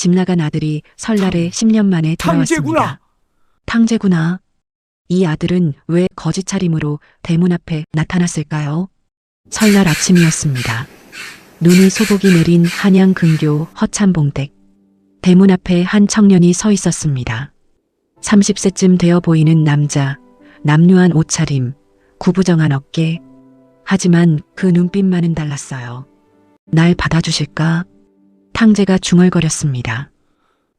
집 나간 아들이 설날에 10년 만에 돌아왔습니다. 탕제구나. 이 아들은 왜 거짓 차림으로 대문 앞에 나타났을까요? 설날 아침이었습니다. 눈이 소복이 내린 한양 근교 허참봉댁. 대문 앞에 한 청년이 서 있었습니다. 30세쯤 되어 보이는 남자, 남루한 옷차림, 구부정한 어깨. 하지만 그 눈빛만은 달랐어요. 날 받아주실까? 탕제가 중얼거렸습니다.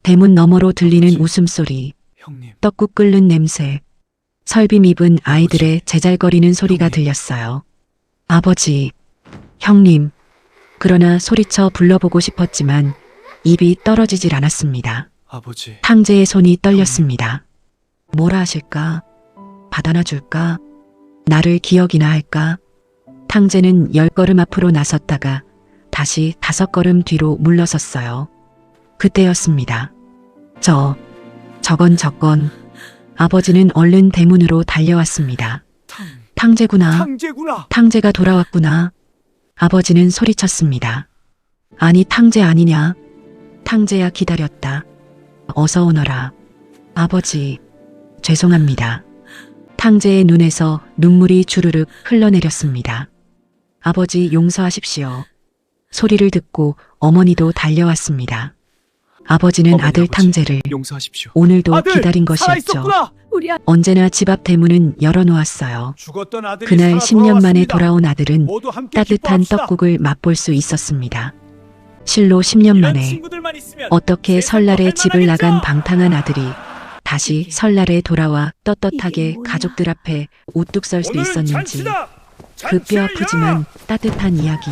대문 너머로 들리는 웃음소리, 형님, 떡국 끓는 냄새, 설빔 입은 아이들의 제잘거리는 소리가 들렸어요. 아버지, 형님. 그러나 소리쳐 불러보고 싶었지만 입이 떨어지질 않았습니다. 아버지. 탕제의 손이 떨렸습니다. 뭐라 하실까? 받아나 줄까? 나를 기억이나 할까? 탕제는 10걸음 앞으로 나섰다가 다시 5걸음 뒤로 물러섰어요. 그때였습니다. 저건. 아버지는 얼른 대문으로 달려왔습니다. 탕제구나. 탕제가 돌아왔구나. 아버지는 소리쳤습니다. 아니 탕제 아니냐? 탕제야 기다렸다. 어서 오너라. 아버지, 죄송합니다. 탕제의 눈에서 눈물이 주르륵 흘러내렸습니다. 아버지 용서하십시오. 소리를 듣고 어머니도 달려왔습니다. 아버지는 아들 탕제를 용서하십시오. 오늘도 기다린 것이었죠. 언제나 집 앞 대문은 열어놓았어요. 그날 10년 만에 돌아온 아들은 따뜻한 떡국을 맛볼 수 있었습니다. 실로 10년 만에 어떻게 설날에 집을 나간 방탕한 아들이 다시 설날에 돌아와 떳떳하게 가족들 앞에 우뚝 설 수 있었는지, 그 뼈아프지만 따뜻한 이야기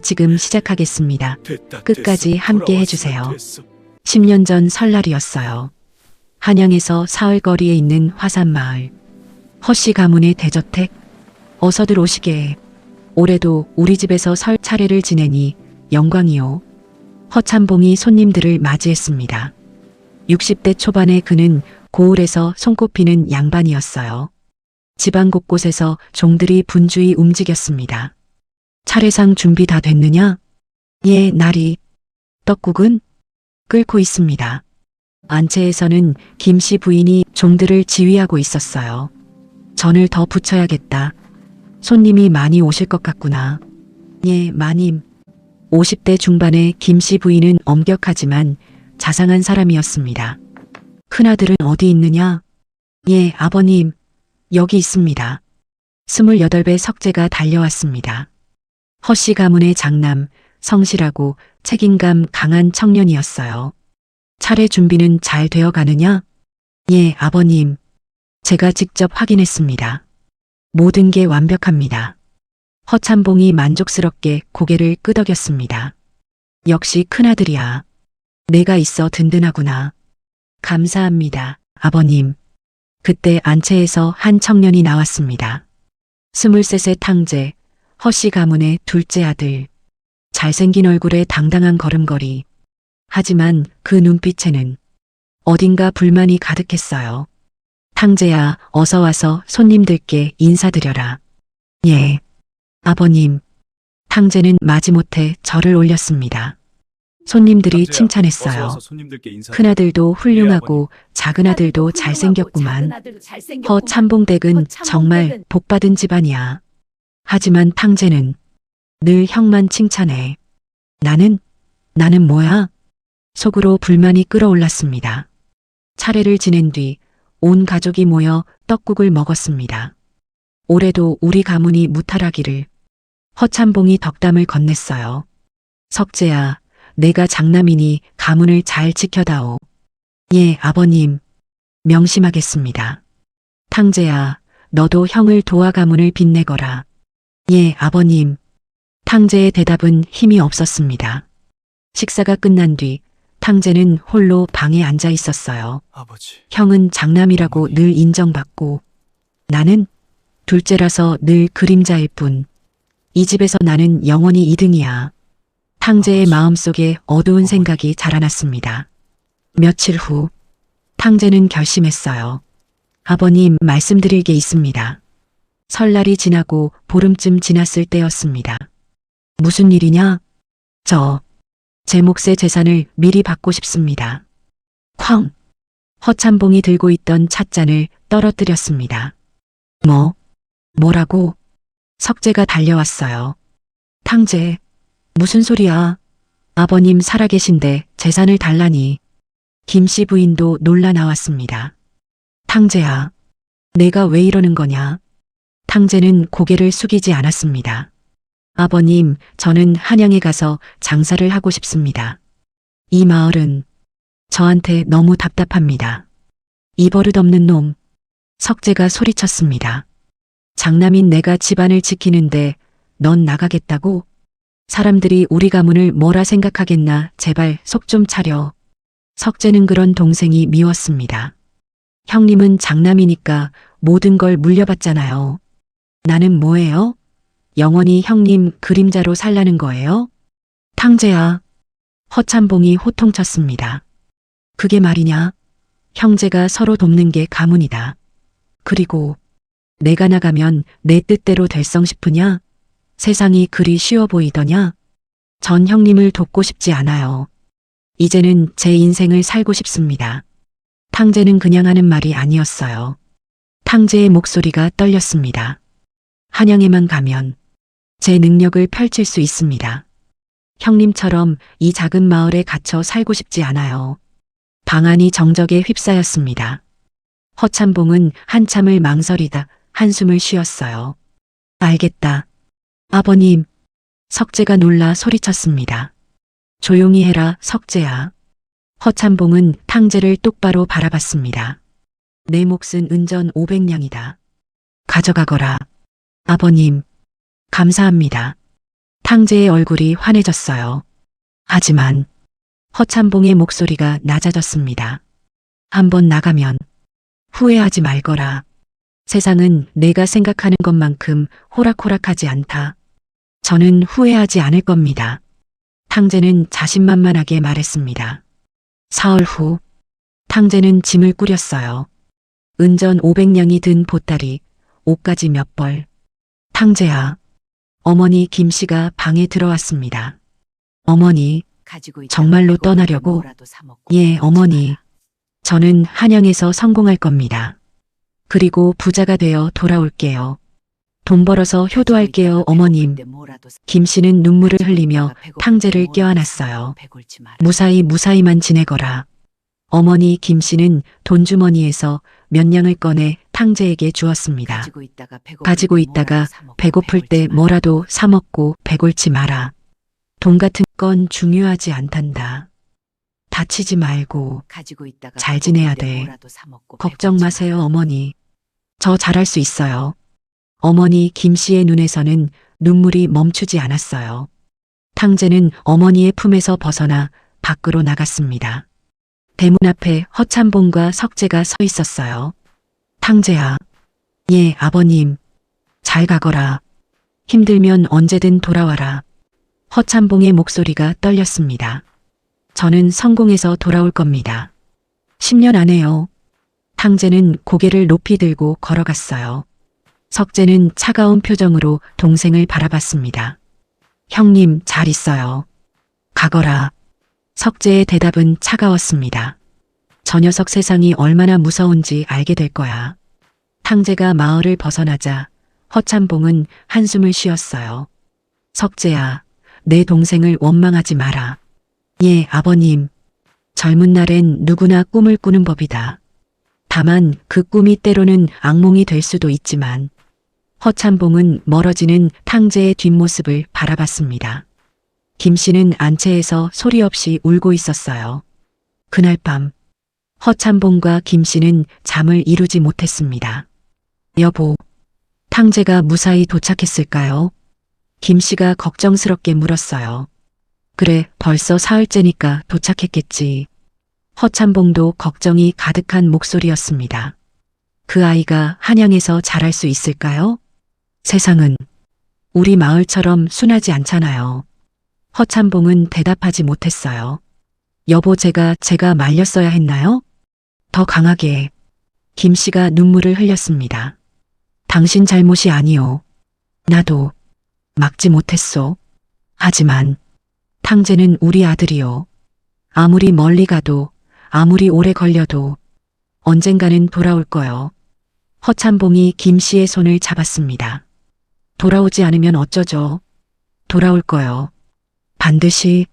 지금 시작하겠습니다. 끝까지 함께 해주세요. 10년 전 설날이었어요. 한양에서 사흘거리에 있는 화산마을 허씨 가문의 대저택. 어서들 오시게. 올해도 우리 집에서 설 차례를 지내니 영광이요. 허참봉이 손님들을 맞이했습니다. 60대 초반의 그는 고을에서 손꼽히는 양반이었어요. 집안 곳곳에서 종들이 분주히 움직였습니다. 차례상 준비 다 됐느냐? 예, 나리. 떡국은? 끓고 있습니다. 안채에서는 김씨 부인이 종들을 지휘하고 있었어요. 전을 더 부쳐야겠다. 손님이 많이 오실 것 같구나. 예, 마님. 50대 중반의 김씨 부인은 엄격하지만 자상한 사람이었습니다. 큰아들은 어디 있느냐? 예, 아버님. 여기 있습니다. 28배 석재가 달려왔습니다. 허씨 가문의 장남, 성실하고 책임감 강한 청년이었어요. 차례 준비는 잘 되어 가느냐? 예, 아버님. 제가 직접 확인했습니다. 모든 게 완벽합니다. 허참봉이 만족스럽게 고개를 끄덕였습니다. 역시 큰아들이야. 내가 있어 든든하구나. 감사합니다, 아버님. 그때 안채에서 한 청년이 나왔습니다. 23세 탕제, 허씨 가문의 둘째 아들. 잘생긴 얼굴에 당당한 걸음걸이. 하지만 그 눈빛에는 어딘가 불만이 가득했어요. 탕제야, 어서 와서 손님들께 인사드려라. 예, 아버님. 탕제는 마지못해 절을 올렸습니다. 손님들이 칭찬했어요. 큰아들도 훌륭하고 작은아들도 잘생겼구만. 허참봉댁은 정말 복받은 집안이야. 하지만 탕제는 늘 형만 칭찬해. 나는 뭐야? 속으로 불만이 끓어올랐습니다. 차례를 지낸 뒤 온 가족이 모여 떡국을 먹었습니다. 올해도 우리 가문이 무탈하기를. 허참봉이 덕담을 건넸어요. 석재야, 내가 장남이니 가문을 잘 지켜다오. 예, 아버님. 명심하겠습니다. 탕제야, 너도 형을 도와 가문을 빛내거라. 예, 아버님. 탕제의 대답은 힘이 없었습니다. 식사가 끝난 뒤 탕제는 홀로 방에 앉아 있었어요. 아버지. 형은 장남이라고 늘 인정받고 나는 둘째라서 늘 그림자일 뿐. 이 집에서 나는 영원히 2등이야. 탕제의 마음속에 어두운 생각이 자라났습니다. 며칠 후 탕제는 결심했어요. 아버님, 말씀드릴 게 있습니다. 설날이 지나고 보름쯤 지났을 때였습니다. 무슨 일이냐? 제 몫의 재산을 미리 받고 싶습니다. 쾅! 허참봉이 들고 있던 찻잔을 떨어뜨렸습니다. 뭐라고? 석재가 달려왔어요. 탕재, 무슨 소리야? 아버님 살아계신데 재산을 달라니. 김씨 부인도 놀라 나왔습니다. 탕재야, 내가 왜 이러는 거냐? 탕재는 고개를 숙이지 않았습니다. 아버님, 저는 한양에 가서 장사를 하고 싶습니다. 이 마을은 저한테 너무 답답합니다. 이 버릇없는 놈. 석재가 소리쳤습니다. 장남인 내가 집안을 지키는데 넌 나가겠다고? 사람들이 우리 가문을 뭐라 생각하겠나. 제발 속 좀 차려. 석재는 그런 동생이 미웠습니다. 형님은 장남이니까 모든 걸 물려받잖아요. 나는 뭐예요? 영원히 형님 그림자로 살라는 거예요? 탕재야. 허참봉이 호통쳤습니다. 그게 말이냐? 형제가 서로 돕는 게 가문이다. 그리고 내가 나가면 내 뜻대로 될성 싶으냐? 세상이 그리 쉬워 보이더냐? 전 형님을 돕고 싶지 않아요. 이제는 제 인생을 살고 싶습니다. 탕재는 그냥 하는 말이 아니었어요. 탕재의 목소리가 떨렸습니다. 한양에만 가면 제 능력을 펼칠 수 있습니다. 형님처럼 이 작은 마을에 갇혀 살고 싶지 않아요. 방안이 정적에 휩싸였습니다. 허참봉은 한참을 망설이다 한숨을 쉬었어요. 알겠다. 아버님. 석재가 놀라 소리쳤습니다. 조용히 해라, 석재야. 허참봉은 탕재를 똑바로 바라봤습니다. 내 몫은 은전 500냥이다. 가져가거라. 아버님. 감사합니다. 탕재의 얼굴이 환해졌어요. 하지만 허참봉의 목소리가 낮아졌습니다. 한번 나가면 후회하지 말거라. 세상은 내가 생각하는 것만큼 호락호락하지 않다. 저는 후회하지 않을 겁니다. 탕재는 자신만만하게 말했습니다. 사흘 후 탕재는 짐을 꾸렸어요. 은전 500냥이 든 보따리, 옷가지 몇 벌. 탕재야. 어머니 김씨가 방에 들어왔습니다. 어머니, 정말로 떠나려고? 예, 어머니. 저는 한양에서 성공할 겁니다. 그리고 부자가 되어 돌아올게요. 돈 벌어서 효도할게요, 어머님. 김씨는 눈물을 흘리며 탕재를 껴안았어요. 무사히만 지내거라. 어머니 김씨는 돈주머니에서 몇 냥을 꺼내 탕재에게 주었습니다. 가지고 있다가 배고플 때 뭐라도 사 먹고 배골치 마라. 돈 같은 건 중요하지 않단다. 다치지 말고 잘 지내야 돼. 걱정 마세요, 어머니. 저 잘할 수 있어요. 어머니 김씨의 눈에서는 눈물이 멈추지 않았어요. 탕재는 어머니의 품에서 벗어나 밖으로 나갔습니다. 대문 앞에 허참봉과 석재가 서 있었어요. 탕재야. 예, 아버님. 잘 가거라. 힘들면 언제든 돌아와라. 허참봉의 목소리가 떨렸습니다. 저는 성공해서 돌아올 겁니다. 10년 안에요. 탕재는 고개를 높이 들고 걸어갔어요. 석재는 차가운 표정으로 동생을 바라봤습니다. 형님, 잘 있어요. 가거라. 석재의 대답은 차가웠습니다. 저 녀석 세상이 얼마나 무서운지 알게 될 거야. 탕재가 마을을 벗어나자 허참봉은 한숨을 쉬었어요. 석재야, 내 동생을 원망하지 마라. 예, 아버님. 젊은 날엔 누구나 꿈을 꾸는 법이다. 다만 그 꿈이 때로는 악몽이 될 수도 있지만 허참봉은 멀어지는 탕재의 뒷모습을 바라봤습니다. 김씨는 안채에서 소리 없이 울고 있었어요. 그날 밤 허참봉과 김씨는 잠을 이루지 못했습니다. 여보, 탕재가 무사히 도착했을까요? 김씨가 걱정스럽게 물었어요. 그래, 벌써 사흘째니까 도착했겠지. 허참봉도 걱정이 가득한 목소리였습니다. 그 아이가 한양에서 자랄 수 있을까요? 세상은 우리 마을처럼 순하지 않잖아요. 허참봉은 대답하지 못했어요. 여보, 제가 말렸어야 했나요? 더 강하게. 김씨가 눈물을 흘렸습니다. 당신 잘못이 아니오. 나도 막지 못했소. 하지만 탕제는 우리 아들이요. 아무리 멀리 가도, 아무리 오래 걸려도 언젠가는 돌아올 거요. 허참봉이 김 씨의 손을 잡았습니다. 돌아오지 않으면 어쩌죠? 돌아올 거요. 반드시.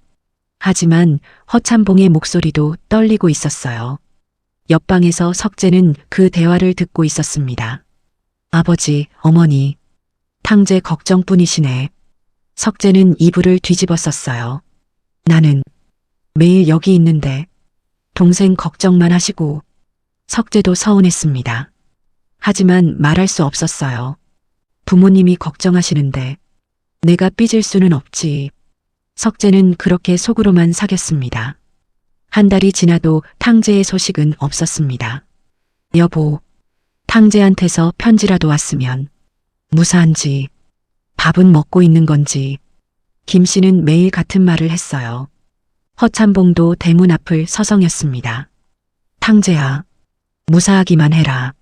하지만 허참봉의 목소리도 떨리고 있었어요. 옆방에서 석재는 그 대화를 듣고 있었습니다. 아버지, 어머니, 탕제 걱정뿐이시네. 석재는 이불을 뒤집어 썼어요. 나는 매일 여기 있는데 동생 걱정만 하시고. 석재도 서운했습니다. 하지만 말할 수 없었어요. 부모님이 걱정하시는데 내가 삐질 수는 없지. 석재는 그렇게 속으로만 사겼습니다. 한 달이 지나도 탕제의 소식은 없었습니다. 여보, 탕제한테서 편지라도 왔으면. 무사한지, 밥은 먹고 있는 건지. 김 씨는 매일 같은 말을 했어요. 허참봉도 대문 앞을 서성였습니다. 탕제야, 무사하기만 해라.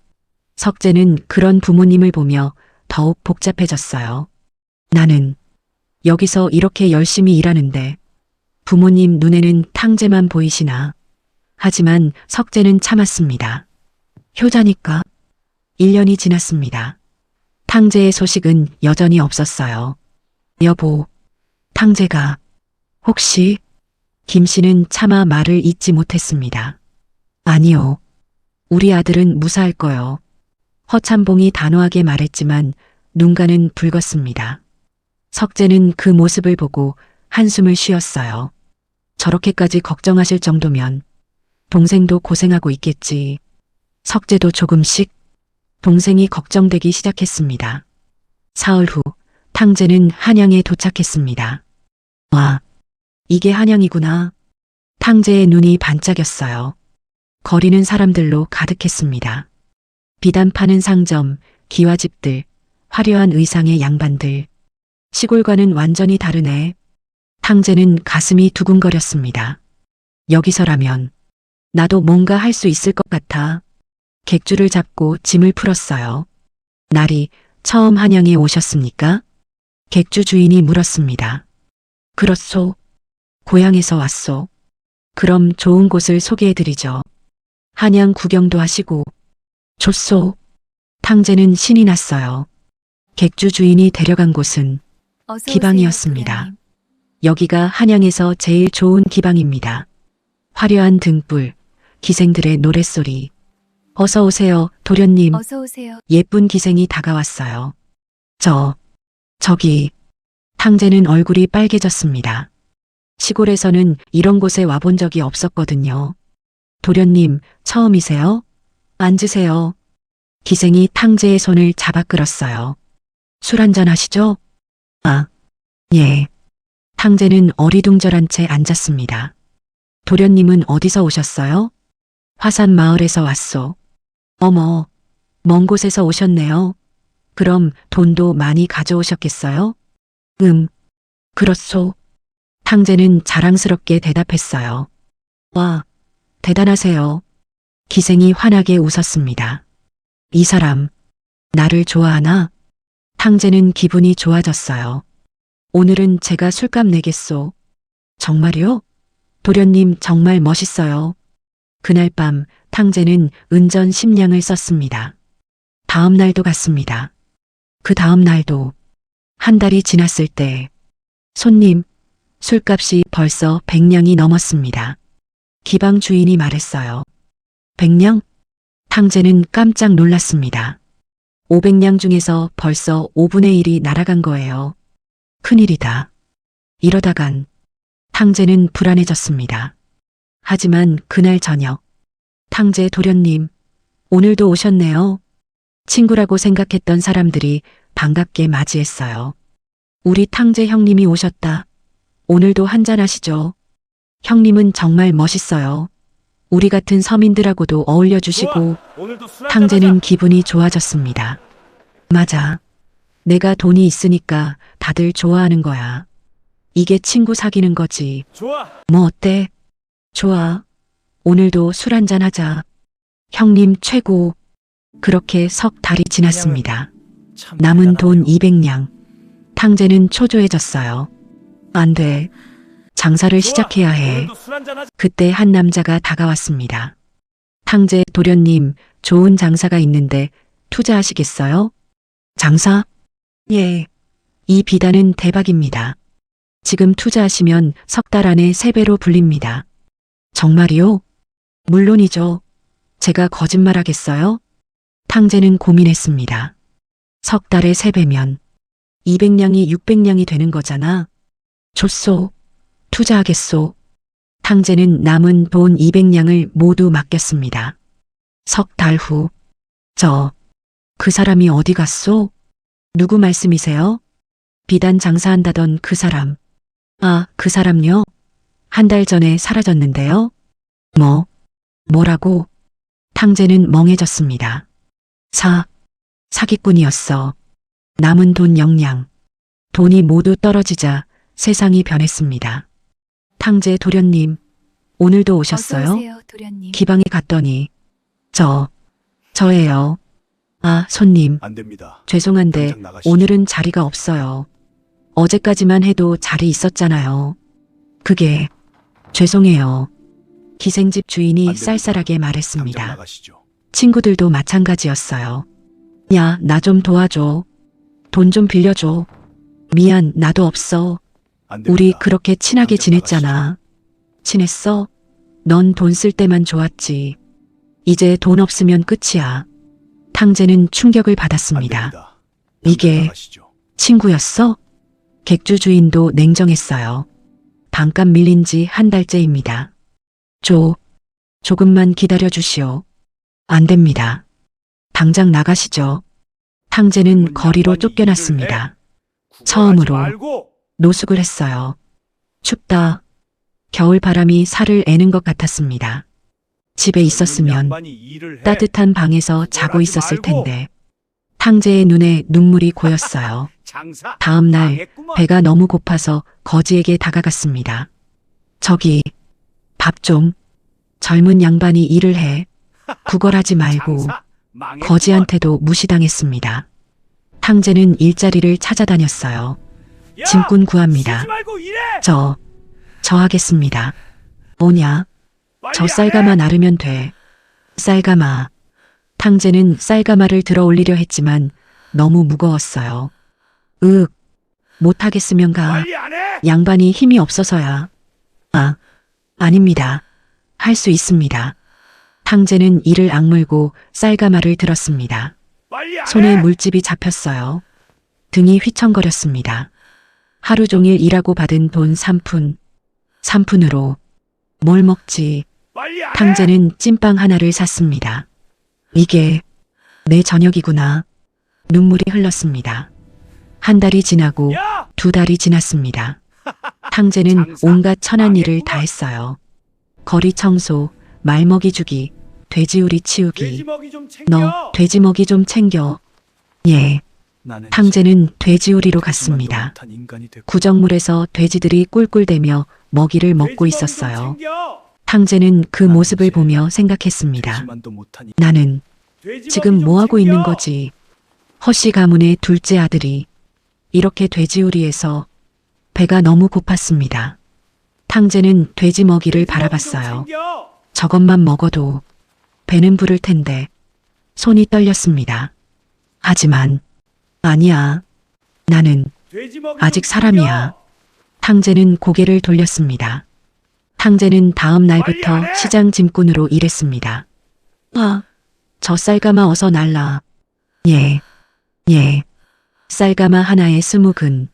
석재는 그런 부모님을 보며 더욱 복잡해졌어요. 나는 여기서 이렇게 열심히 일하는데 부모님 눈에는 탕제만 보이시나. 하지만 석재는 참았습니다. 효자니까. 1년이 지났습니다. 탕제의 소식은 여전히 없었어요. 여보, 탕제가 혹시. 김 씨는 차마 말을 잇지 못했습니다. 아니요. 우리 아들은 무사할 거요. 허참봉이 단호하게 말했지만 눈가는 붉었습니다. 석재는 그 모습을 보고 한숨을 쉬었어요. 저렇게까지 걱정하실 정도면 동생도 고생하고 있겠지. 석재도 조금씩 동생이 걱정되기 시작했습니다. 사흘 후 탕제는 한양에 도착했습니다. 와, 이게 한양이구나. 탕제의 눈이 반짝였어요. 거리는 사람들로 가득했습니다. 비단 파는 상점, 기와집들, 화려한 의상의 양반들. 시골과는 완전히 다르네. 탕제는 가슴이 두근거렸습니다. 여기서라면 나도 뭔가 할 수 있을 것 같아. 객주를 잡고 짐을 풀었어요. 날이 처음 한양에 오셨습니까? 객주 주인이 물었습니다. 그렇소. 고향에서 왔소. 그럼 좋은 곳을 소개해드리죠. 한양 구경도 하시고. 좋소. 탕제는 신이 났어요. 객주 주인이 데려간 곳은 기방이었습니다. 여기가 한양에서 제일 좋은 기방입니다. 화려한 등불, 기생들의 노랫소리. 어서 오세요, 도련님. 어서 오세요. 예쁜 기생이 다가왔어요. 저기. 탕제는 얼굴이 빨개졌습니다. 시골에서는 이런 곳에 와본 적이 없었거든요. 도련님, 처음이세요? 앉으세요. 기생이 탕제의 손을 잡아 끌었어요. 술 한잔 하시죠? 아, 예. 탕제는 어리둥절한 채 앉았습니다. 도련님은 어디서 오셨어요? 화산 마을에서 왔소. 어머, 먼 곳에서 오셨네요. 그럼 돈도 많이 가져오셨겠어요? 그렇소. 탕제는 자랑스럽게 대답했어요. 와, 대단하세요. 기생이 환하게 웃었습니다. 이 사람, 나를 좋아하나? 탕제는 기분이 좋아졌어요. 오늘은 제가 술값 내겠소. 정말요? 도련님 정말 멋있어요. 그날 밤 탕제는 은전 10냥을 썼습니다. 다음 날도 갔습니다. 그 다음 날도. 한 달이 지났을 때 손님, 술값이 벌써 100냥이 넘었습니다. 기방 주인이 말했어요. 100냥? 탕제는 깜짝 놀랐습니다. 500냥 중에서 벌써 5분의 1이 날아간 거예요. 큰일이다. 이러다간 탕제는 불안해졌습니다. 하지만 그날 저녁, 탕제 도련님, 오늘도 오셨네요. 친구라고 생각했던 사람들이 반갑게 맞이했어요. 우리 탕제 형님이 오셨다. 오늘도 한잔하시죠. 형님은 정말 멋있어요. 우리 같은 서민들하고도 어울려주시고. 탕제는 기분이 좋아졌습니다. 맞아. 내가 돈이 있으니까 다들 좋아하는 거야. 이게 친구 사귀는 거지. 뭐 어때? 좋아. 오늘도 술 한잔 하자. 형님 최고. 그렇게 석 달이 지났습니다. 남은 돈 200냥. 탕제는 초조해졌어요. 안 돼. 장사를 시작해야 해. 오늘도 술 한잔 하자. 그때 한 남자가 다가왔습니다. 탕제 도련님, 좋은 장사가 있는데 투자하시겠어요? 장사? 예. 이 비단은 대박입니다. 지금 투자하시면 석 달 안에 3배로 불립니다. 정말이요? 물론이죠. 제가 거짓말하겠어요? 탕제는 고민했습니다. 석 달에 3배면 200냥이 600냥이 되는 거잖아. 좋소. 투자하겠소. 탕제는 남은 돈 200냥을 모두 맡겼습니다. 석 달 후. 그 사람이 어디 갔소? 누구 말씀이세요? 비단 장사한다던 그 사람. 아, 그 사람요? 한 달 전에 사라졌는데요? 뭐라고? 탕제는 멍해졌습니다. 사기꾼이었어. 남은 돈 영양. 돈이 모두 떨어지자 세상이 변했습니다. 탕제 도련님, 오늘도 오셨어요? 어서 오세요, 도련님. 기방에 갔더니 저예요. 아, 손님, 안 됩니다. 죄송한데 당장 나가시죠. 오늘은 자리가 없어요. 어제까지만 해도 자리 있었잖아요. 그게 죄송해요. 기생집 주인이 안 됩니다. 쌀쌀하게 당장 말했습니다. 나가시죠. 친구들도 마찬가지였어요. 야, 나 좀 도와줘. 돈 좀 빌려줘. 미안, 나도 없어. 안 됩니다. 우리 그렇게 친하게 당장 지냈잖아. 친했어? 넌 돈 쓸 때만 좋았지. 이제 돈 없으면 끝이야. 탕제는 충격을 안 받았습니다. 됩니다. 이게 당장 나가시죠. 친구였어? 객주 주인도 냉정했어요. 반값 밀린 지 한 달째입니다. 조금만 기다려 주시오. 안 됩니다. 당장 나가시죠. 탕제는 그러면 거리로 양반이 쫓겨났습니다. 구걸하지 처음으로 말고 노숙을 했어요. 춥다. 겨울 바람이 살을 애는 것 같았습니다. 집에 있었으면 양반이 일을 해. 따뜻한 방에서 자고 구걸하지 있었을 말고. 텐데 탕제의 눈에 눈물이 고였어요. 장사 다음 날 망했구먼. 배가 너무 고파서 거지에게 다가갔습니다. 저기 밥 좀. 젊은 양반이 일을 해. 구걸하지 말고. 장사 망했구먼. 거지한테도 무시당했습니다. 탕제는 일자리를 찾아다녔어요. 야, 짐꾼 구합니다. 쉬지 말고 일해. 저 하겠습니다. 뭐냐? 빨리 저 안 쌀가마 해. 나르면 돼. 쌀가마. 탕제는 쌀가마를 들어 올리려 했지만 너무 무거웠어요. 못하겠으면 가. 빨리 안 해. 양반이 힘이 없어서야. 아닙니다. 할 수 있습니다. 탕제는 이를 악물고 쌀가마를 들었습니다. 빨리 안 손에 해. 물집이 잡혔어요. 등이 휘청거렸습니다. 하루 종일 일하고 받은 돈 3푼. 3푼으로 뭘 먹지? 빨리 안 해. 탕제는 찐빵 하나를 샀습니다. 이게 내 저녁이구나. 눈물이 흘렀습니다. 한 달이 지나고 야, 2달이 지났습니다. 탕제는 장사 온갖 천한 일을 망했구만. 다 했어요. 거리 청소, 말먹이 주기, 돼지우리 치우기. 돼지먹이 좀 챙겨. 너 돼지먹이 좀 챙겨. 예, 나는 탕제는 돼지우리로 이제 갔습니다. 돼지만도 못한 인간이 됐고. 구정물에서 돼지들이 꿀꿀대며 먹이를 먹고 돼지먹이 좀 있었어요. 챙겨. 탕제는 그 나는 모습을 이제 보며 생각했습니다. 돼지만도 못한 나는 돼지먹이 지금 좀 뭐하고 챙겨. 있는 거지? 허씨 가문의 둘째 아들이 이렇게 돼지우리에서 배가 너무 고팠습니다. 탕제는 돼지 먹이를 돼지먹이 좀 바라봤어요. 챙겨. 저것만 먹어도 배는 부를 텐데 손이 떨렸습니다. 하지만 아니야. 나는 돼지먹이 아직 좀 사람이야. 챙겨. 탕제는 고개를 돌렸습니다. 탕제는 다음 빨리 날부터 안 해. 시장 짐꾼으로 일했습니다. 저 쌀가마 어서 날라. 예. 쌀가마 하나에 20근.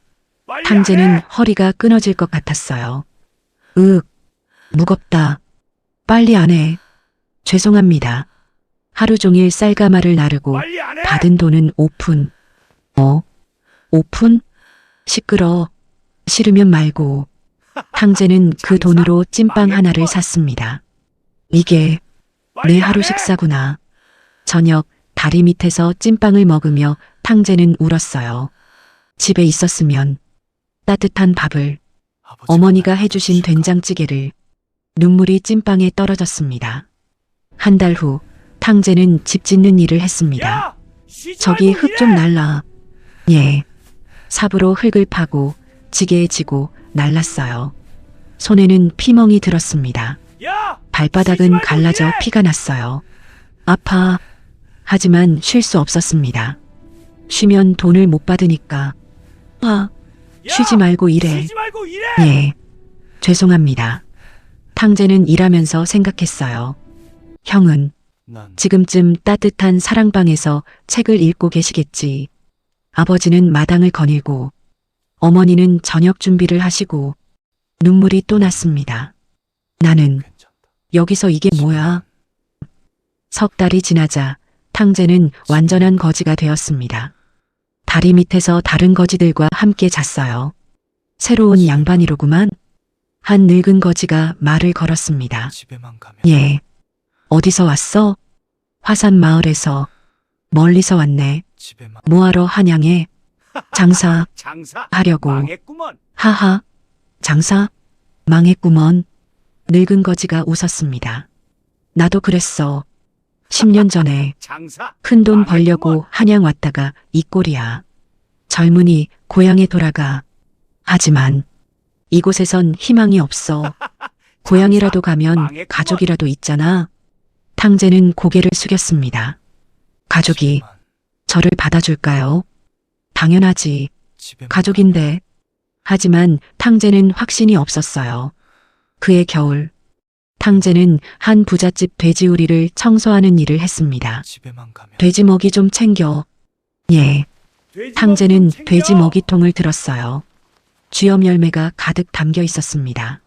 빨리 탕제는 안 해. 허리가 끊어질 것 같았어요. 무겁다. 빨리 안 해. 죄송합니다. 하루 종일 쌀가마를 나르고 빨리 안 해. 받은 돈은 5푼. 5푼? 시끄러. 싫으면 말고. 탕제는 그 장사 돈으로 찐빵 망했구먼. 하나를 샀습니다. 이게 빨리 내 안 하루 해. 식사구나. 저녁 다리 밑에서 찐빵을 먹으며 탕제는 울었어요. 집에 있었으면 따뜻한 밥을 아버지가 어머니가 나를 해주신 부르실까? 된장찌개를 눈물이 찐빵에 떨어졌습니다. 한 달 후 탕제는 집 짓는 일을 했습니다. 야, 쉬지 저기 말고 흙 좀 일해. 날라. 예. 삽으로 흙을 파고 지게에 지고 날랐어요. 손에는 피멍이 들었습니다. 야! 쉬지 발바닥은 말고 갈라져 일해! 피가 났어요. 아파. 하지만 쉴 수 없었습니다. 쉬면 돈을 못 받으니까. 야! 쉬지 말고 일해. 쉬지 말고 일해! 예. 죄송합니다. 탕제는 일하면서 생각했어요. 형은 난 지금쯤 따뜻한 사랑방에서 책을 읽고 계시겠지. 아버지는 마당을 거닐고 어머니는 저녁 준비를 하시고 눈물이 또 났습니다. 나는 괜찮다. 여기서 이게 뭐야? 석 달이 지나자 탕제는 완전한 거지가 되었습니다. 다리 밑에서 다른 거지들과 함께 잤어요. 새로운 양반이로구만. 한 늙은 거지가 말을 걸었습니다. 집에만 가면 예. 어디서 왔어? 화산 마을에서. 멀리서 왔네. 집에만 뭐하러 한양에? 장사 장사 하려고. 망했구먼. 하하. 장사? 망했구먼. 늙은 거지가 웃었습니다. 나도 그랬어. 10년 전에 장사 큰 돈 망했구먼. 벌려고 한양 왔다가 이 꼴이야. 젊은이 고향에 돌아가. 하지만 이곳에선 희망이 없어. 고향이라도 가면 망했구먼. 가족이라도 있잖아. 탕제는 고개를 숙였습니다. 가족이 집에만, 저를 받아줄까요? 당연하지. 집에만 가족인데. 하지만 탕제는 확신이 없었어요. 그해 겨울, 탕제는 한 부잣집 돼지우리를 청소하는 일을 했습니다. 집에만 가면 돼지 먹이 좀 챙겨. 예, 돼지 탕제는 먹이 좀 챙겨. 돼지 먹이통을 들었어요. 쥐염 열매가 가득 담겨 있었습니다.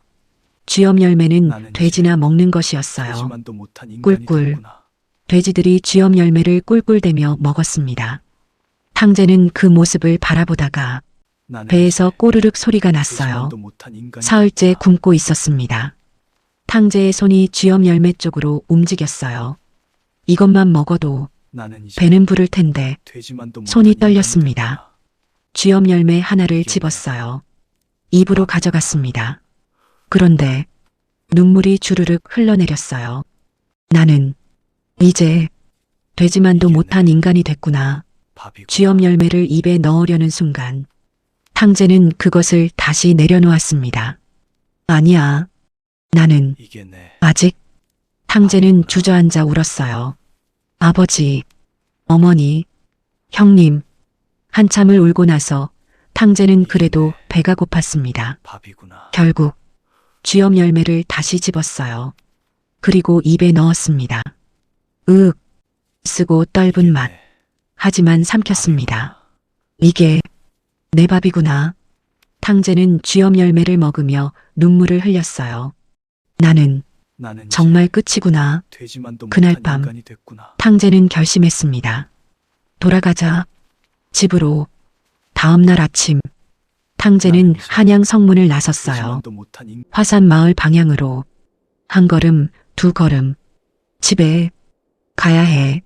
쥐염 열매는 나는 돼지나 먹는 것이었어요. 돼지만도 못한 인간이 꿀꿀. 됐구나. 돼지들이 쥐염 열매를 꿀꿀대며 먹었습니다. 탕제는 그 모습을 바라보다가 나는 배에서 이제 꼬르륵 소리가 났어요. 돼지만도 못한 인간이 사흘째 됐구나. 굶고 있었습니다. 탕제의 손이 쥐염 열매 쪽으로 움직였어요. 이것만 먹어도 나는 이제 배는 부를 텐데 돼지만도 못한 손이 인간이 떨렸습니다. 됐구나. 쥐염 열매 하나를 이게 집었어요. 입으로 가져갔습니다. 그런데 눈물이 주르륵 흘러내렸어요. 나는 이제 돼지만도 이게 못한 인간이 됐구나. 밥이구나. 쥐염 열매를 입에 넣으려는 순간 탕제는 그것을 다시 내려놓았습니다. 아니야. 나는 이게 내 아직. 탕제는 주저앉아 울었어요. 아버지, 어머니, 형님. 한참을 울고 나서 탕제는 그래도 배가 고팠습니다. 밥이구나. 결국 쥐염 열매를 다시 집었어요. 그리고 입에 넣었습니다. 으윽, 쓰고 떫은 맛. 내 하지만 삼켰습니다. 밥이구나. 이게 내 밥이구나. 탕제는 쥐염 열매를 먹으며 눈물을 흘렸어요. 나는 나는 정말 끝이구나. 이제 돼지만도 그날 못한 밤 인간이 됐구나. 탕제는 결심했습니다. 돌아가자. 집으로. 다음 날 아침 탕제는 나는 이제 한양 성문을 나섰어요. 돼지만도 못한 인간. 화산 마을 방향으로. 한 걸음, 두 걸음. 집에 가야 해.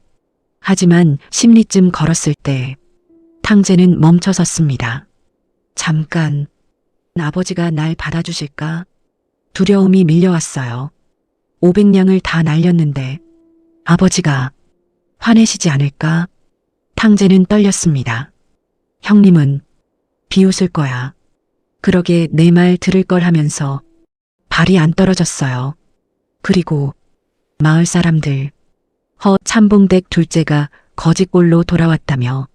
하지만 10리쯤 걸었을 때 탕제는 멈춰섰습니다. 잠깐. 아버지가 날 받아주실까? 두려움이 밀려왔어요. 500냥을 다 날렸는데 아버지가 화내시지 않을까? 탕제는 떨렸습니다. 형님은 비웃을 거야. 그러게 내 말 들을 걸 하면서 발이 안 떨어졌어요. 그리고 마을 사람들, 참봉댁 둘째가 거지꼴로 돌아왔다며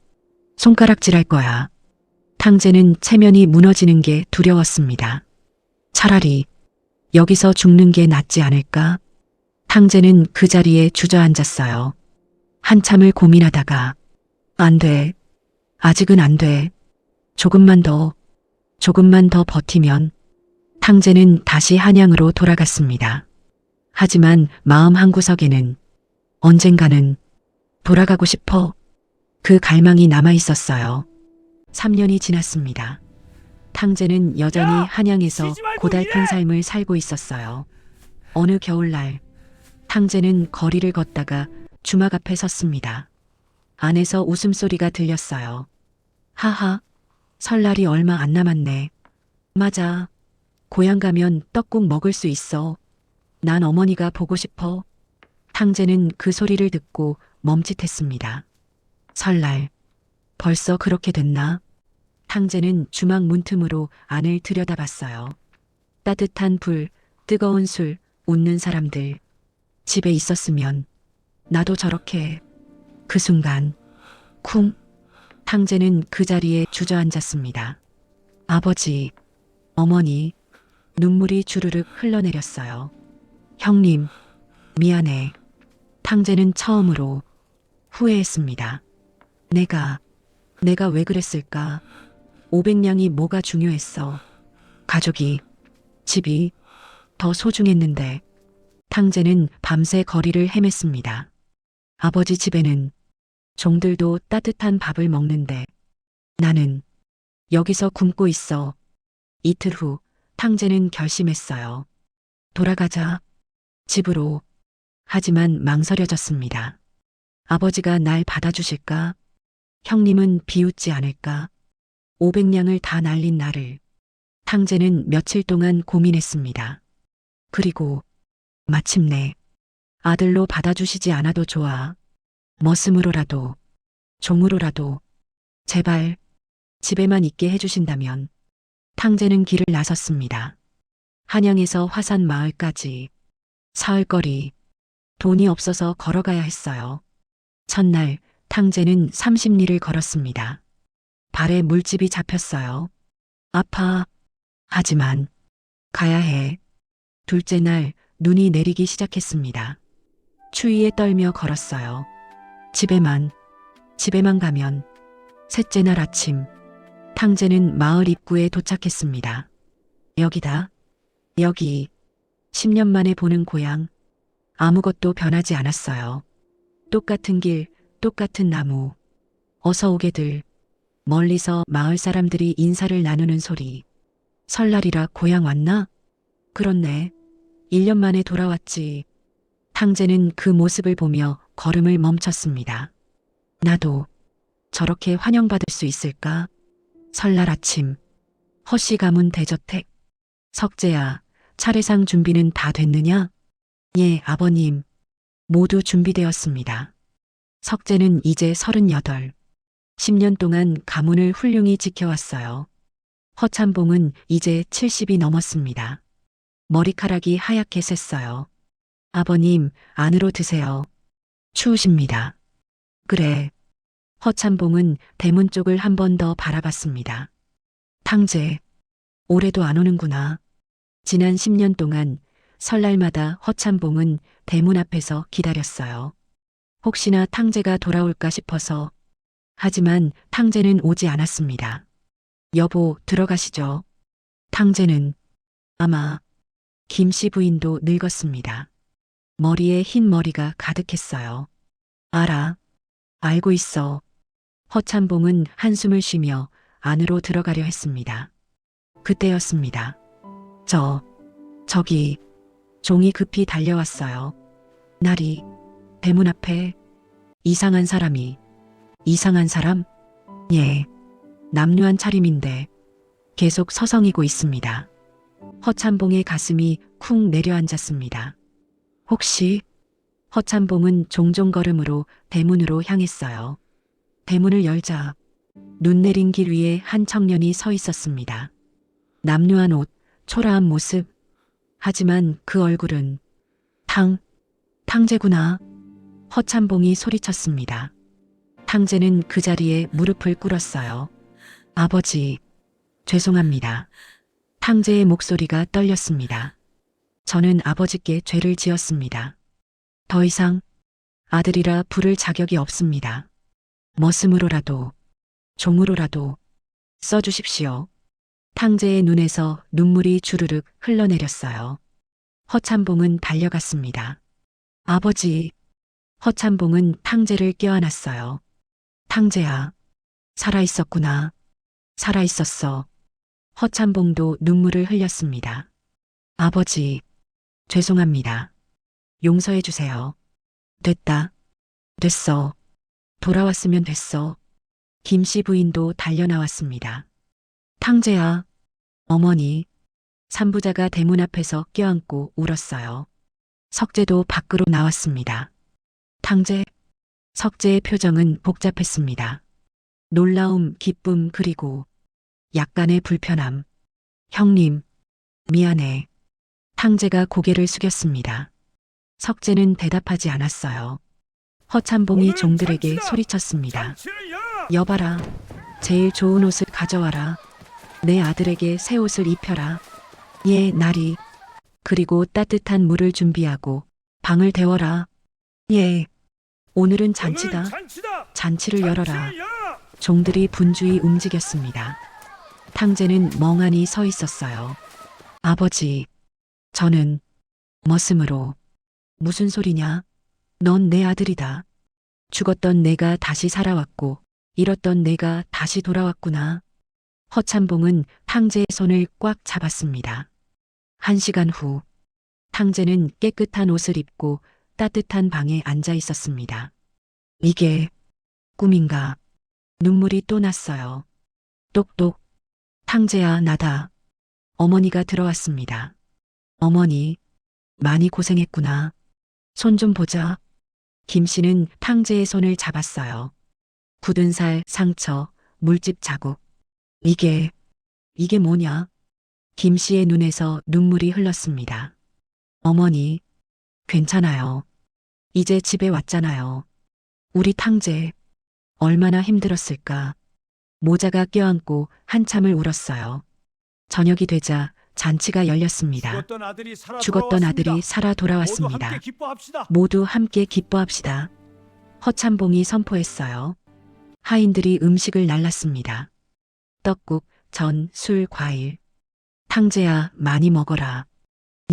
손가락질할 거야. 탕제는 체면이 무너지는 게 두려웠습니다. 차라리 여기서 죽는 게 낫지 않을까? 탕제는 그 자리에 주저앉았어요. 한참을 고민하다가 안 돼. 아직은 안 돼. 조금만 더 버티면. 탕제는 다시 한양으로 돌아갔습니다. 하지만 마음 한구석에는 언젠가는 돌아가고 싶어. 그 갈망이 남아 있었어요. 3년이 지났습니다. 탕제는 여전히 야! 한양에서 쉬지 말고 고달픈 일해! 삶을 살고 있었어요. 어느 겨울날 탕제는 거리를 걷다가 주막 앞에 섰습니다. 안에서 웃음소리가 들렸어요. 하하, 설날이 얼마 안 남았네. 맞아. 고향 가면 떡국 먹을 수 있어. 난 어머니가 보고 싶어. 탕제는 그 소리를 듣고 멈칫했습니다. 설날, 벌써 그렇게 됐나? 탕제는 주막 문틈으로 안을 들여다봤어요. 따뜻한 불, 뜨거운 술, 웃는 사람들. 집에 있었으면 나도 저렇게. 그 순간 쿵. 탕제는 그 자리에 주저앉았습니다. 아버지, 어머니, 눈물이 주르륵 흘러내렸어요. 형님, 미안해. 탕제는 처음으로 후회했습니다. 내가 왜 그랬을까? 500냥이 뭐가 중요했어? 가족이, 집이 더 소중했는데. 탕제는 밤새 거리를 헤맸습니다. 아버지 집에는 종들도 따뜻한 밥을 먹는데 나는 여기서 굶고 있어. 이틀 후 탕제는 결심했어요. 돌아가자. 집으로. 하지만 망설여졌습니다. 아버지가 날 받아주실까? 형님은 비웃지 않을까? 500냥을 다 날린 나를. 탕제는 며칠 동안 고민했습니다. 그리고 마침내 아들로 받아주시지 않아도 좋아. 머슴으로라도, 종으로라도, 제발 집에만 있게 해주신다면. 탕제는 길을 나섰습니다. 한양에서 화산 마을까지. 사흘거리. 돈이 없어서 걸어가야 했어요. 첫날 탕제는 30리를 걸었습니다. 발에 물집이 잡혔어요. 아파. 하지만 가야 해. 둘째 날 눈이 내리기 시작했습니다. 추위에 떨며 걸었어요. 집에만 가면. 셋째 날 아침 탕제는 마을 입구에 도착했습니다. 여기다. 여기. 10년 만에 보는 고향. 아무것도 변하지 않았어요. 똑같은 길, 똑같은 나무. 어서 오게들. 멀리서 마을 사람들이 인사를 나누는 소리. 설날이라 고향 왔나? 그렇네. 1년 만에 돌아왔지. 탕제는 그 모습을 보며 걸음을 멈췄습니다. 나도 저렇게 환영받을 수 있을까? 설날 아침. 허씨 가문 대저택. 석재야, 차례상 준비는 다 됐느냐? 예, 아버님. 모두 준비되었습니다. 석재는 이제 38. 10년 동안 가문을 훌륭히 지켜왔어요. 허참봉은 이제 70이 넘었습니다. 머리카락이 하얗게 샜어요. 아버님, 안으로 드세요. 추우십니다. 그래. 허참봉은 대문 쪽을 한 번 더 바라봤습니다. 탕제, 올해도 안 오는구나. 지난 10년 동안 설날마다 허참봉은 대문 앞에서 기다렸어요. 혹시나 탕제가 돌아올까 싶어서. 하지만 탕제는 오지 않았습니다. 여보, 들어가시죠. 탕제는 아마 김씨 부인도 늙었습니다. 머리에 흰 머리가 가득했어요. 알아. 알고 있어. 허참봉은 한숨을 쉬며 안으로 들어가려 했습니다. 그때였습니다. 저기, 종이 급히 달려왔어요. 날이 대문 앞에. 이상한 사람이. 이상한 사람? 예. 남루한 차림인데 계속 서성이고 있습니다. 허참봉의 가슴이 쿵 내려앉았습니다. 혹시? 허참봉은 종종 걸음으로 대문으로 향했어요. 대문을 열자 눈 내린 길 위에 한 청년이 서 있었습니다. 남루한 옷, 초라한 모습. 하지만 그 얼굴은 탕제구나. 허참봉이 소리쳤습니다. 탕제는 그 자리에 무릎을 꿇었어요. 아버지, 죄송합니다. 탕제의 목소리가 떨렸습니다. 저는 아버지께 죄를 지었습니다. 더 이상 아들이라 부를 자격이 없습니다. 머슴으로라도, 종으로라도 써주십시오. 탕제의 눈에서 눈물이 주르륵 흘러내렸어요. 허참봉은 달려갔습니다. 아버지. 허참봉은 탕제를 껴안았어요. 탕제야, 살아있었구나. 살아있었어. 허참봉도 눈물을 흘렸습니다. 아버지, 죄송합니다. 용서해 주세요. 됐어. 돌아왔으면 됐어. 김씨 부인도 달려나왔습니다. 탕제야, 어머니. 산부자가 대문 앞에서 껴안고 울었어요. 석재도 밖으로 나왔습니다. 탕제. 석재의 표정은 복잡했습니다. 놀라움, 기쁨, 그리고 약간의 불편함. 형님, 미안해. 탕제가 고개를 숙였습니다. 석재는 대답하지 않았어요. 허참봉이 종들에게 소리쳤습니다. 여봐라. 제일 좋은 옷을 가져와라. 내 아들에게 새 옷을 입혀라. 예, 나리. 그리고 따뜻한 물을 준비하고 방을 데워라. 예. 오늘은 잔치다. 잔치를 열어라. 종들이 분주히 움직였습니다. 탕제는 멍하니 서 있었어요. 아버지, 저는 머슴으로. 무슨 소리냐? 넌 내 아들이다. 죽었던 내가 다시 살아왔고 잃었던 내가 다시 돌아왔구나. 허참봉은 탕제의 손을 꽉 잡았습니다. 1시간 후 탕제는 깨끗한 옷을 입고 따뜻한 방에 앉아 있었습니다. 이게 꿈인가? 눈물이 또 났어요. 똑똑. 탕제야, 나다. 어머니가 들어왔습니다. 어머니, 많이 고생했구나. 손 좀 보자. 김 씨는 탕제의 손을 잡았어요. 굳은 살, 상처, 물집 자국. 이게 뭐냐? 김 씨의 눈에서 눈물이 흘렀습니다. 어머니, 괜찮아요. 이제 집에 왔잖아요. 우리 탕제, 얼마나 힘들었을까. 모자가 껴안고 한참을 울었어요. 저녁이 되자 잔치가 열렸습니다. 죽었던 아들이 살아 돌아왔습니다. 모두 함께 기뻐합시다. 허참봉이 선포했어요. 하인들이 음식을 날랐습니다. 떡국, 전, 술, 과일. 탕제야, 많이 먹어라.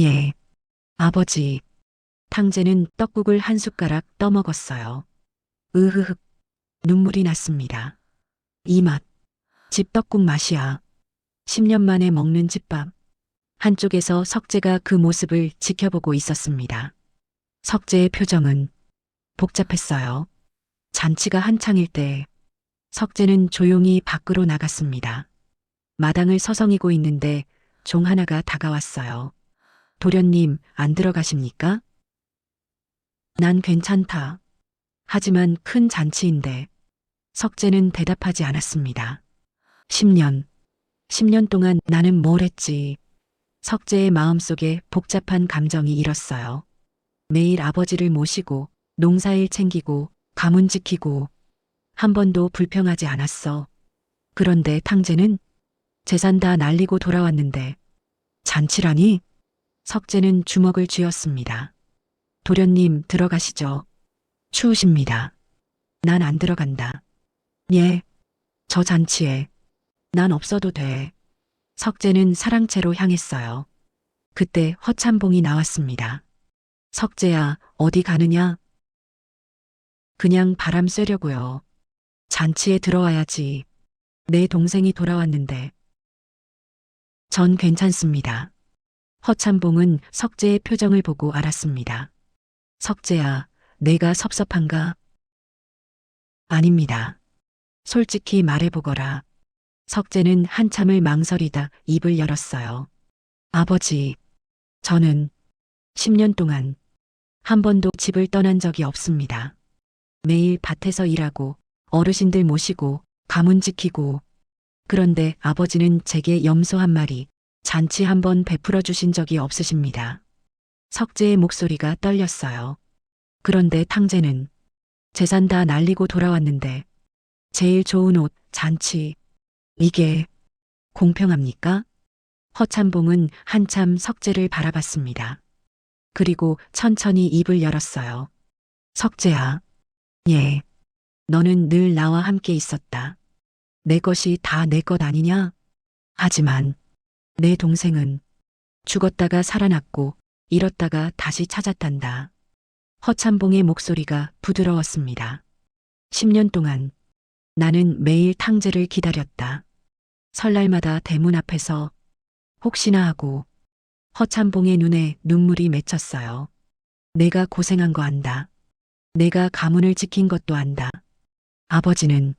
예. 아버지. 탕제는 떡국을 한 숟가락 떠먹었어요. 으흐흑. 눈물이 났습니다. 이 맛. 집떡국 맛이야. 10년 만에 먹는 집밥. 한쪽에서 석재가 그 모습을 지켜보고 있었습니다. 석재의 표정은 복잡했어요. 잔치가 한창일 때 석재는 조용히 밖으로 나갔습니다. 마당을 서성이고 있는데 종 하나가 다가왔어요. 도련님, 안 들어가십니까? 난 괜찮다. 하지만 큰 잔치인데. 석재는 대답하지 않았습니다. 10년 동안 나는 뭘 했지. 석재의 마음속에 복잡한 감정이 일었어요. 매일 아버지를 모시고 농사일 챙기고 가문 지키고 한 번도 불평하지 않았어. 그런데 탕제는 재산 다 날리고 돌아왔는데 잔치라니? 석재는 주먹을 쥐었습니다. 도련님, 들어가시죠. 추우십니다. 난 안 들어간다. 예, 저 잔치에 난 없어도 돼. 석재는 사랑채로 향했어요. 그때 허참봉이 나왔습니다. 석재야, 어디 가느냐? 그냥 바람 쐬려고요. 잔치에 들어와야지. 내 동생이 돌아왔는데. 전 괜찮습니다. 허참봉은 석재의 표정을 보고 알았습니다. 석재야, 내가 섭섭한가? 아닙니다. 솔직히 말해보거라. 석재는 한참을 망설이다 입을 열었어요. 아버지, 저는 10년 동안 한 번도 집을 떠난 적이 없습니다. 매일 밭에서 일하고 어르신들 모시고 가문 지키고. 그런데 아버지는 제게 염소 한 마리, 잔치 한 번 베풀어 주신 적이 없으십니다. 석재의 목소리가 떨렸어요. 그런데 탕제는 재산 다 날리고 돌아왔는데 제일 좋은 옷, 잔치. 이게 공평합니까? 허참봉은 한참 석재를 바라봤습니다. 그리고 천천히 입을 열었어요. 석재야. 예. 너는 늘 나와 함께 있었다. 내 것이 다 내 것 아니냐? 하지만 내 동생은 죽었다가 살아났고 잃었다가 다시 찾았단다. 허참봉의 목소리가 부드러웠습니다. 10년 동안 나는 매일 탕제를 기다렸다. 설날마다 대문 앞에서 혹시나 하고. 허참봉의 눈에 눈물이 맺혔어요. 내가 고생한 거 안다. 내가 가문을 지킨 것도 안다. 아버지는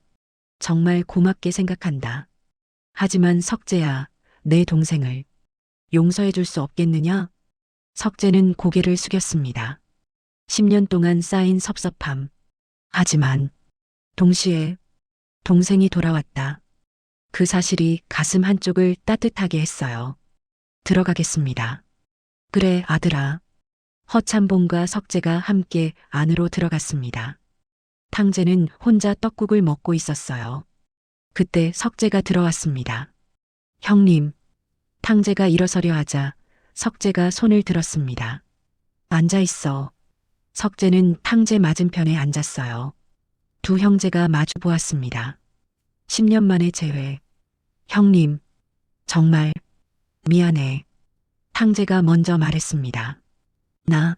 정말 고맙게 생각한다. 하지만 석재야, 내 동생을 용서해 줄 수 없겠느냐? 석재는 고개를 숙였습니다. 10년 동안 쌓인 섭섭함. 하지만 동시에 동생이 돌아왔다. 그 사실이 가슴 한쪽을 따뜻하게 했어요. 들어가겠습니다. 그래, 아들아. 허참봉과 석재가 함께 안으로 들어갔습니다. 탕재는 혼자 떡국을 먹고 있었어요. 그때 석재가 들어왔습니다. 형님. 탕재가 일어서려 하자 석재가 손을 들었습니다. 앉아 있어. 석재는 탕재 맞은편에 앉았어요. 두 형제가 마주 보았습니다. 10년 만에 재회. 형님, 정말 미안해. 탕재가 먼저 말했습니다. 나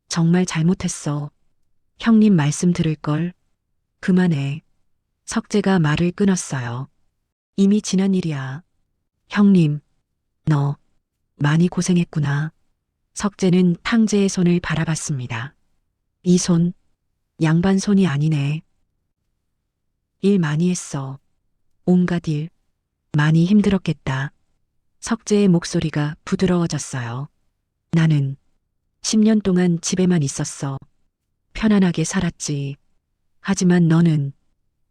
정말 잘못했어. 형님 말씀 들을걸. 그만해. 석재가 말을 끊었어요. 이미 지난 일이야. 형님, 너 많이 고생했구나. 석재는 탕재의 손을 바라봤습니다. 이 손, 양반 손이 아니네. 일 많이 했어. 온갖 일, 많이 힘들었겠다. 석재의 목소리가 부드러워졌어요. 나는 10년 동안 집에만 있었어. 편안하게 살았지. 하지만 너는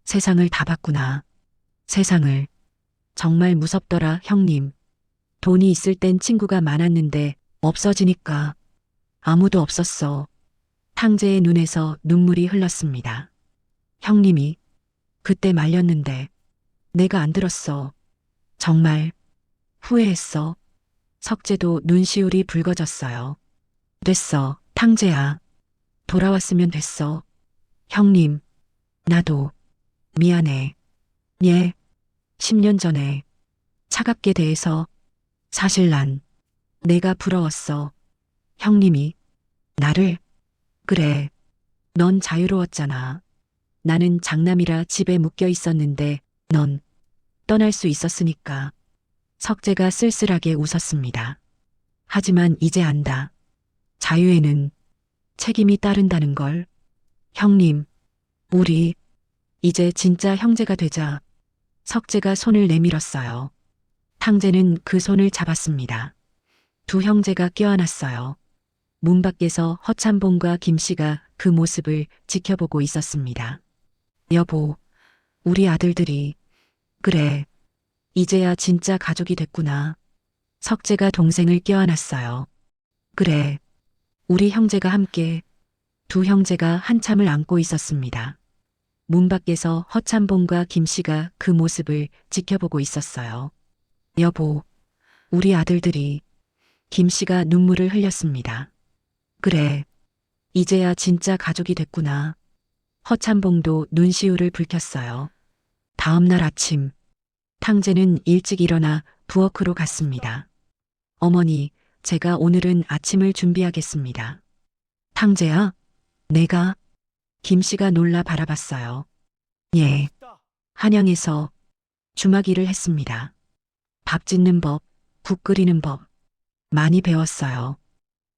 세상을 다 봤구나. 세상을. 정말 무섭더라, 형님. 돈이 있을 땐 친구가 많았는데 없어지니까 아무도 없었어. 탕재의 눈에서 눈물이 흘렀습니다. 형님이 그때 말렸는데 내가 안 들었어. 정말 후회했어. 석재도 눈시울이 붉어졌어요. 됐어, 탕재야. 돌아왔으면 됐어. 형님, 나도 미안해. 예, 10년 전에 차갑게 대해서 사실 난 내가 부러웠어. 형님이 나를. 그래, 넌 자유로웠잖아. 나는 장남이라 집에 묶여 있었는데 넌 떠날 수 있었으니까. 석재가 쓸쓸하게 웃었습니다. 하지만 이제 안다. 자유에는 책임이 따른다는 걸. 형님, 우리 이제 진짜 형제가 되자. 석재가 손을 내밀었어요. 탕재는 그 손을 잡았습니다. 두 형제가 껴안았어요. 문 밖에서 허참봉과 김씨가 그 모습을 지켜보고 있었습니다. 여보, 우리 아들들이. 그래, 이제야 진짜 가족이 됐구나. 석재가 동생을 껴안았어요. 그래, 우리 형제가 함께. 두 형제가 한참을 안고 있었습니다. 문 밖에서 허참봉과 김씨가 그 모습을 지켜보고 있었어요. 여보, 우리 아들들이. 김씨가 눈물을 흘렸습니다. 그래, 이제야 진짜 가족이 됐구나. 허참봉도 눈시울을 붉혔어요. 다음 날 아침, 탕재는 일찍 일어나 부엌으로 갔습니다. 어머니, 제가 오늘은 아침을 준비하겠습니다. 탕재야, 내가? 김씨가 놀라 바라봤어요. 예, 한양에서 주막 일을 했습니다. 밥 짓는 법, 국 끓이는 법, 많이 배웠어요.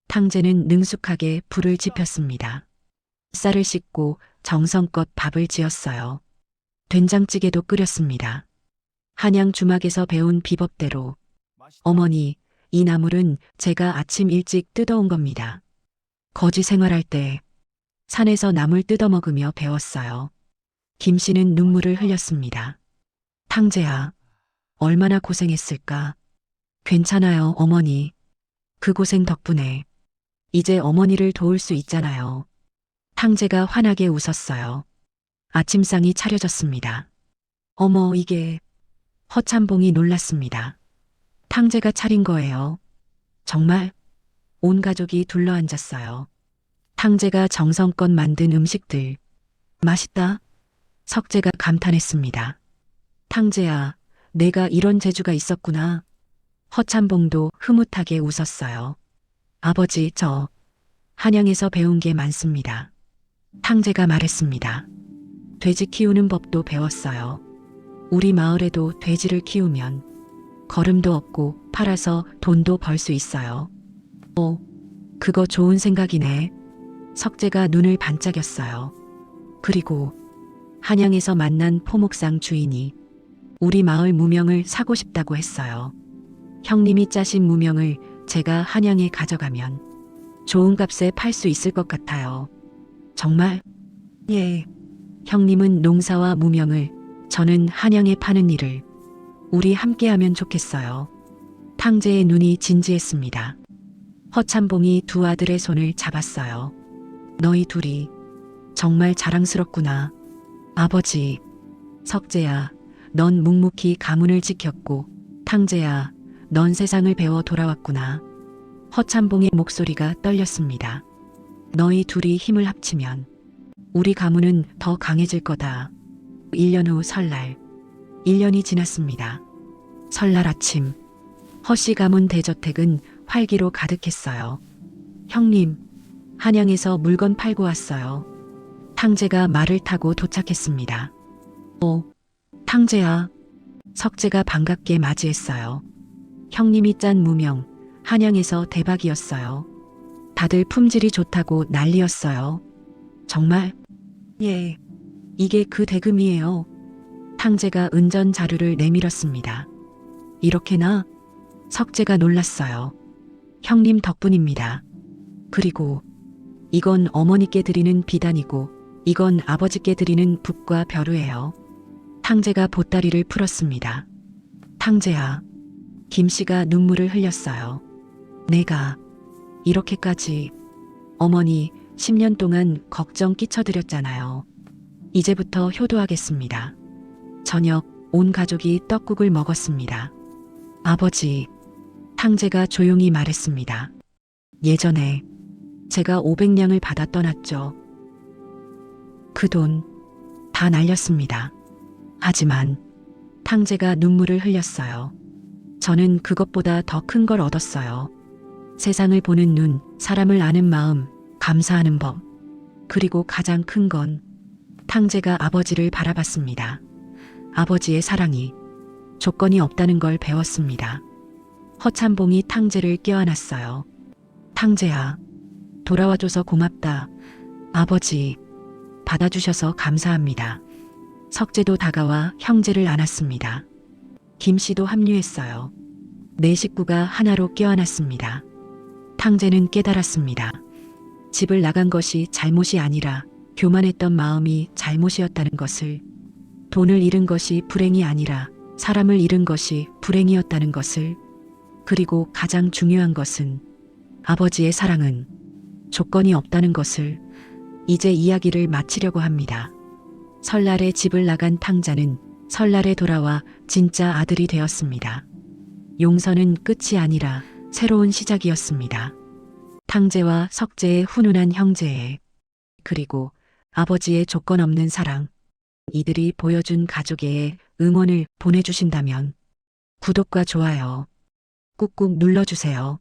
탕재는 능숙하게 불을 지폈습니다. 쌀을 씻고 정성껏 밥을 지었어요. 된장찌개도 끓였습니다. 한양 주막에서 배운 비법대로. 어머니, 이 나물은 제가 아침 일찍 뜯어온 겁니다. 거지 생활할 때 산에서 나물 뜯어 먹으며 배웠어요. 김씨는 눈물을 흘렸습니다. 탕재야, 얼마나 고생했을까. 괜찮아요, 어머니. 그 고생 덕분에 이제 어머니를 도울 수 있잖아요. 탕재가 환하게 웃었어요. 아침상이 차려졌습니다. 어머, 이게. 허참봉이 놀랐습니다. 탕재가 차린 거예요. 정말? 온 가족이 둘러앉았어요. 탕재가 정성껏 만든 음식들. 맛있다. 석재가 감탄했습니다. 탕재야, 내가 이런 재주가 있었구나. 허참봉도 흐뭇하게 웃었어요. 아버지, 저 한양에서 배운 게 많습니다. 탕재가 말했습니다. 돼지 키우는 법도 배웠어요. 우리 마을에도 돼지를 키우면 거름도 없고 팔아서 돈도 벌 수 있어요. 그거 좋은 생각이네. 석재가 눈을 반짝였어요. 그리고 한양에서 만난 포목상 주인이 우리 마을 무명을 사고 싶다고 했어요. 형님이 짜신 무명을 제가 한양에 가져가면 좋은 값에 팔 수 있을 것 같아요. 정말? 예. 형님은 농사와 무명을, 저는 한양에 파는 일을 우리 함께 하면 좋겠어요. 탕제의 눈이 진지했습니다. 허참봉이 두 아들의 손을 잡았어요. 너희 둘이 정말 자랑스럽구나. 아버지, 석재야, 넌 묵묵히 가문을 지켰고, 탕제야, 넌 세상을 배워 돌아왔구나. 허참봉의 목소리가 떨렸습니다. 너희 둘이 힘을 합치면 우리 가문은 더 강해질 거다. 1년 후 설날. 1년이 지났습니다. 설날 아침, 허씨 가문 대저택은 활기로 가득했어요. 형님, 한양에서 물건 팔고 왔어요. 탕제가 말을 타고 도착했습니다. 탕제야. 석재가 반갑게 맞이했어요. 형님이 짠 무명, 한양에서 대박이었어요. 다들 품질이 좋다고 난리였어요. 정말? 예. 이게 그 대금이에요. 탕제가 은전 자루를 내밀었습니다. 이렇게나? 석재가 놀랐어요. 형님 덕분입니다. 그리고 이건 어머니께 드리는 비단이고 이건 아버지께 드리는 붓과 벼루예요. 탕제가 보따리를 풀었습니다. 탕제야. 김씨가 눈물을 흘렸어요. 내가 이렇게까지 어머니 10년 동안 걱정 끼쳐드렸잖아요. 이제부터 효도하겠습니다. 저녁 온 가족이 떡국을 먹었습니다. 아버지, 탕제가 조용히 말했습니다. 예전에 제가 500냥을 받아 떠났죠. 그 돈 다 날렸습니다. 하지만 탕제가 눈물을 흘렸어요. 저는 그것보다 더 큰 걸 얻었어요. 세상을 보는 눈, 사람을 아는 마음, 감사하는 법. 그리고 가장 큰 건 탕제가 아버지를 바라봤습니다. 아버지의 사랑이 조건이 없다는 걸 배웠습니다. 허참봉이 탕제를 껴안았어요. 탕제야, 돌아와줘서 고맙다. 아버지, 받아주셔서 감사합니다. 석재도 다가와 형제를 안았습니다. 김씨도 합류했어요. 네 식구가 하나로 껴안았습니다. 탕제는 깨달았습니다. 집을 나간 것이 잘못이 아니라 교만했던 마음이 잘못이었다는 것을, 돈을 잃은 것이 불행이 아니라 사람을 잃은 것이 불행이었다는 것을, 그리고 가장 중요한 것은 아버지의 사랑은 조건이 없다는 것을. 이제 이야기를 마치려고 합니다. 설날에 집을 나간 탕자는 설날에 돌아와 진짜 아들이 되었습니다. 용서는 끝이 아니라 새로운 시작이었습니다. 탕제와 석재의 훈훈한 형제애, 그리고 아버지의 조건 없는 사랑, 이들이 보여준 가족애에 응원을 보내주신다면 구독과 좋아요 꾹꾹 눌러주세요.